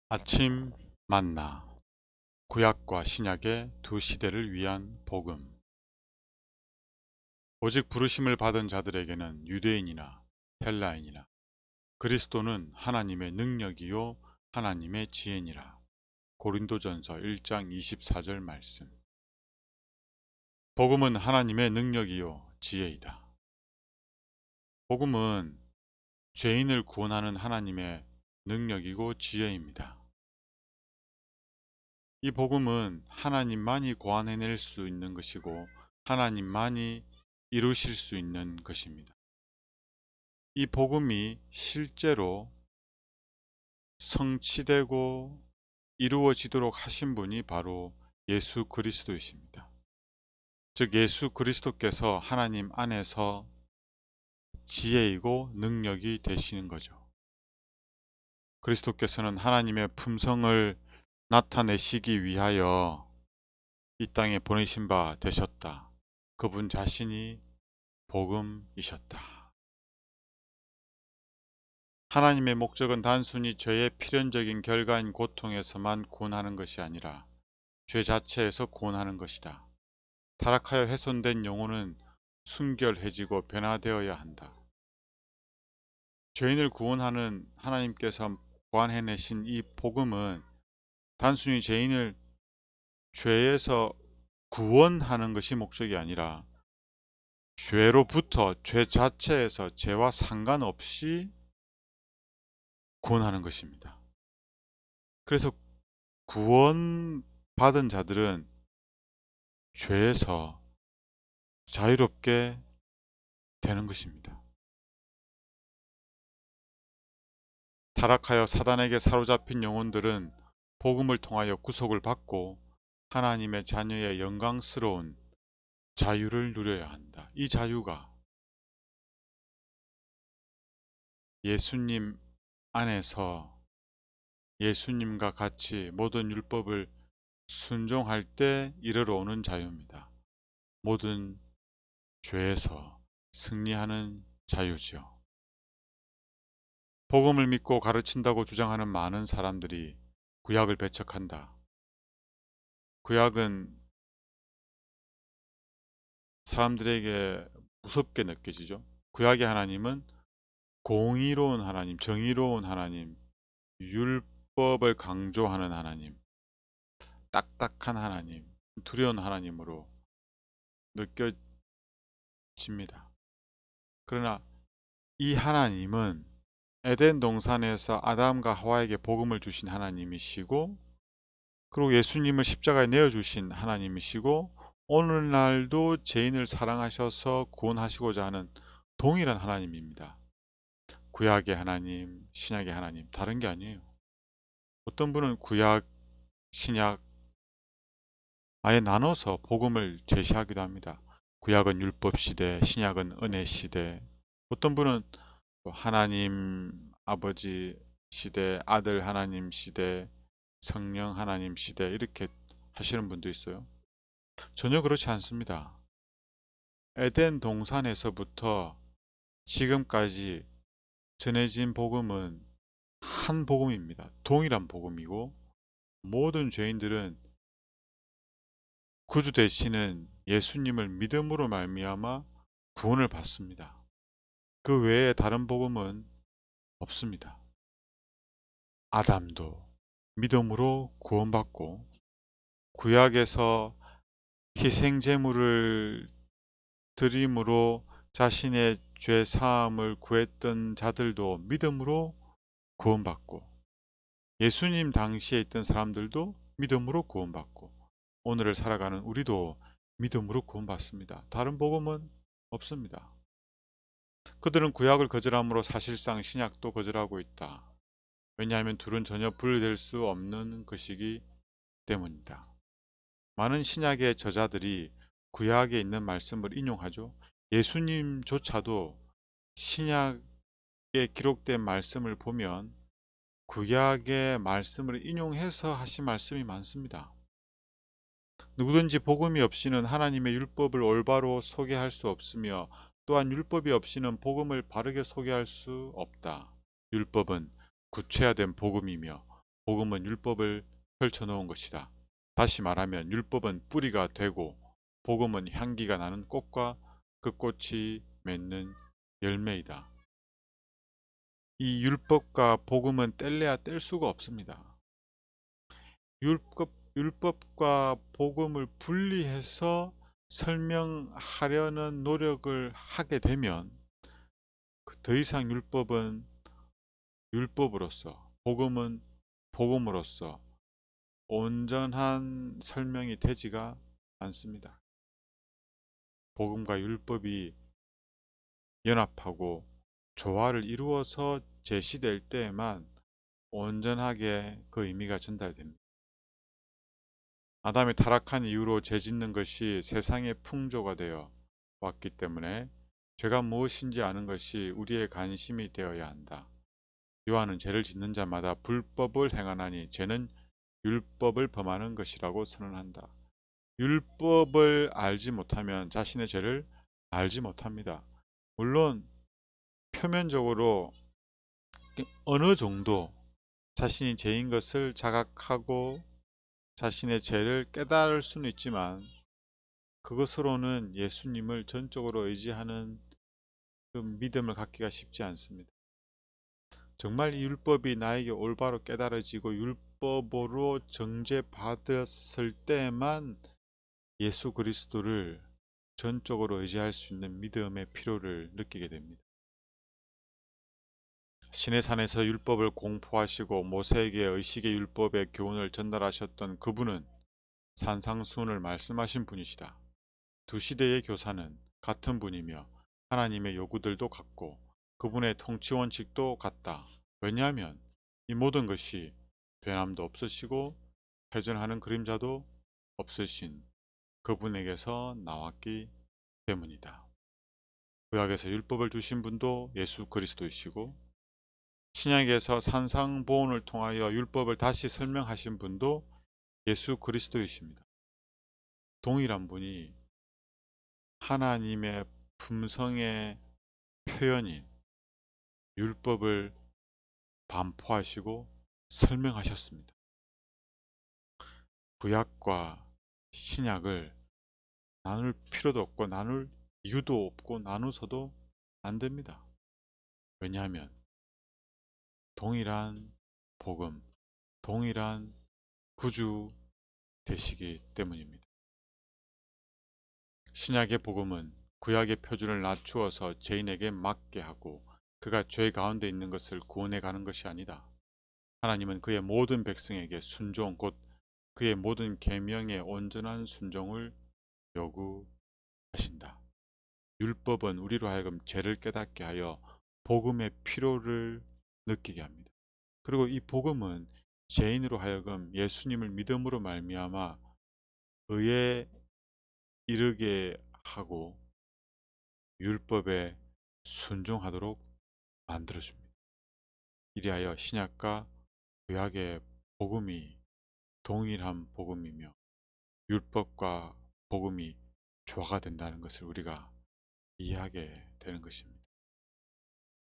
아침 만나 구약과 신약의 두 시대를 위한 복음. 오직 부르심을 받은 자들에게는 유대인이나 헬라인이나 그리스도는 하나님의 능력이요 하나님의 지혜니라. 고린도전서 1장 24절 말씀. 복음은 하나님의 능력이요 지혜이다. 복음은 죄인을 구원하는 하나님의 능력이고 지혜입니다. 이 복음은 하나님만이 고안해낼 수 있는 것이고 하나님만이 이루실 수 있는 것입니다. 이 복음이 실제로 성취되고 이루어지도록 하신 분이 바로 예수 그리스도이십니다. 즉 예수 그리스도께서 하나님 안에서 지혜이고 능력이 되시는 거죠. 그리스도께서는 하나님의 품성을 나타내시기 위하여 이 땅에 보내신 바 되셨다. 그분 자신이 복음이셨다. 하나님의 목적은 단순히 죄의 필연적인 결과인 고통에서만 구원하는 것이 아니라 죄 자체에서 구원하는 것이다. 타락하여 훼손된 영혼은 순결해지고 변화되어야 한다. 죄인을 구원하는 하나님께서 고안해내신 이 복음은 단순히 죄인을 죄에서 구원하는 것이 목적이 아니라 죄로부터 죄 자체에서 죄와 상관없이 구원하는 것입니다. 그래서 구원받은 자들은 죄에서 자유롭게 되는 것입니다. 타락하여 사단에게 사로잡힌 영혼들은 복음을 통하여 구속을 받고 하나님의 자녀의 영광스러운 자유를 누려야 한다. 이 자유가 예수님 안에서 예수님과 같이 모든 율법을 순종할 때 이르러 오는 자유입니다. 모든 죄에서 승리하는 자유죠. 복음을 믿고 가르친다고 주장하는 많은 사람들이 구약을 배척한다. 구약은 사람들에게 무섭게 느껴지죠. 구약의 하나님은 공의로운 하나님, 정의로운 하나님, 율법을 강조하는 하나님, 딱딱한 하나님, 두려운 하나님으로 느껴집니다. 그러나 이 하나님은 에덴 동산에서 아담과 하와에게 복음을 주신 하나님이시고, 그리고 예수님을 십자가에 내어주신 하나님이시고, 오늘날도 죄인을 사랑하셔서 구원하시고자 하는 동일한 하나님입니다. 구약의 하나님, 신약의 하나님, 다른 게 아니에요. 어떤 분은 구약, 신약 아예 나눠서 복음을 제시하기도 합니다. 구약은 율법 시대, 신약은 은혜 시대. 어떤 분은 하나님 아버지 시대, 아들 하나님 시대, 성령 하나님 시대 이렇게 하시는 분도 있어요. 전혀 그렇지 않습니다. 에덴 동산에서부터 지금까지 전해진 복음은 한 복음입니다. 동일한 복음이고 모든 죄인들은 구주 되시는 예수님을 믿음으로 말미암아 구원을 받습니다. 그 외에 다른 복음은 없습니다. 아담도 믿음으로 구원받고 구약에서 희생제물을 드림으로 자신의 죄 사함을 구했던 자들도 믿음으로 구원받고 예수님 당시에 있던 사람들도 믿음으로 구원받고 오늘을 살아가는 우리도 믿음으로 구원받습니다. 다른 복음은 없습니다. 그들은 구약을 거절함으로 사실상 신약도 거절하고 있다. 왜냐하면 둘은 전혀 분리될 수 없는 것이기 때문이다. 많은 신약의 저자들이 구약에 있는 말씀을 인용하죠. 예수님조차도 신약에 기록된 말씀을 보면 구약의 말씀을 인용해서 하신 말씀이 많습니다. 누구든지 복음이 없이는 하나님의 율법을 올바로 소개할 수 없으며 또한 율법이 없이는 복음을 바르게 소개할 수 없다. 율법은 구체화된 복음이며 복음은 율법을 펼쳐놓은 것이다. 다시 말하면 율법은 뿌리가 되고 복음은 향기가 나는 꽃과 그 꽃이 맺는 열매이다. 이 율법과 복음은 뗄래야 뗄 수가 없습니다. 율법과 복음을 분리해서 설명하려는 노력을 하게 되면 더 이상 율법은 율법으로서 복음은 복음으로서 온전한 설명이 되지가 않습니다. 복음과 율법이 연합하고 조화를 이루어서 제시될 때에만 온전하게 그 의미가 전달됩니다. 아담이 타락한 이후로 죄짓는 것이 세상의 풍조가 되어 왔기 때문에 죄가 무엇인지 아는 것이 우리의 관심이 되어야 한다. 요한은 죄를 짓는 자마다 불법을 행하나니 죄는 율법을 범하는 것이라고 선언한다. 율법을 알지 못하면 자신의 죄를 알지 못합니다. 물론 표면적으로 어느 정도 자신이 죄인 것을 자각하고 자신의 죄를 깨달을 수는 있지만 그것으로는 예수님을 전적으로 의지하는 그 믿음을 갖기가 쉽지 않습니다. 정말 이 율법이 나에게 올바로 깨달아지고 율법으로 정죄받았을 때만 예수 그리스도를 전적으로 의지할 수 있는 믿음의 필요를 느끼게 됩니다. 시내산에서 율법을 공포하시고 모세에게 의식의 율법의 교훈을 전달하셨던 그분은 산상수훈을 말씀하신 분이시다. 두 시대의 교사는 같은 분이며 하나님의 요구들도 같고 그분의 통치 원칙도 같다. 왜냐하면 이 모든 것이 변함도 없으시고 회전하는 그림자도 없으신 그분에게서 나왔기 때문이다. 구약에서 율법을 주신 분도 예수 그리스도이시고 신약에서 산상보훈을 통하여 율법을 다시 설명하신 분도 예수 그리스도이십니다. 동일한 분이 하나님의 품성의 표현인 율법을 반포하시고 설명하셨습니다. 구약과 신약을 나눌 필요도 없고 나눌 이유도 없고 나누서도 안 됩니다. 왜냐하면 동일한 복음, 동일한 구주 되시기 때문입니다. 신약의 복음은 구약의 표준을 낮추어서 죄인에게 맞게 하고 그가 죄 가운데 있는 것을 구원해 가는 것이 아니다. 하나님은 그의 모든 백성에게 순종 곧 그의 모든 계명에 온전한 순종을 요구하신다. 율법은 우리로 하여금 죄를 깨닫게 하여 복음의 필요를 느끼게 합니다. 그리고 이 복음은 죄인으로 하여금 예수님을 믿음으로 말미암아 의에 이르게 하고 율법에 순종하도록 만들어줍니다. 이리하여 신약과 구약의 복음이 동일한 복음이며 율법과 복음이 조화가 된다는 것을 우리가 이해하게 되는 것입니다.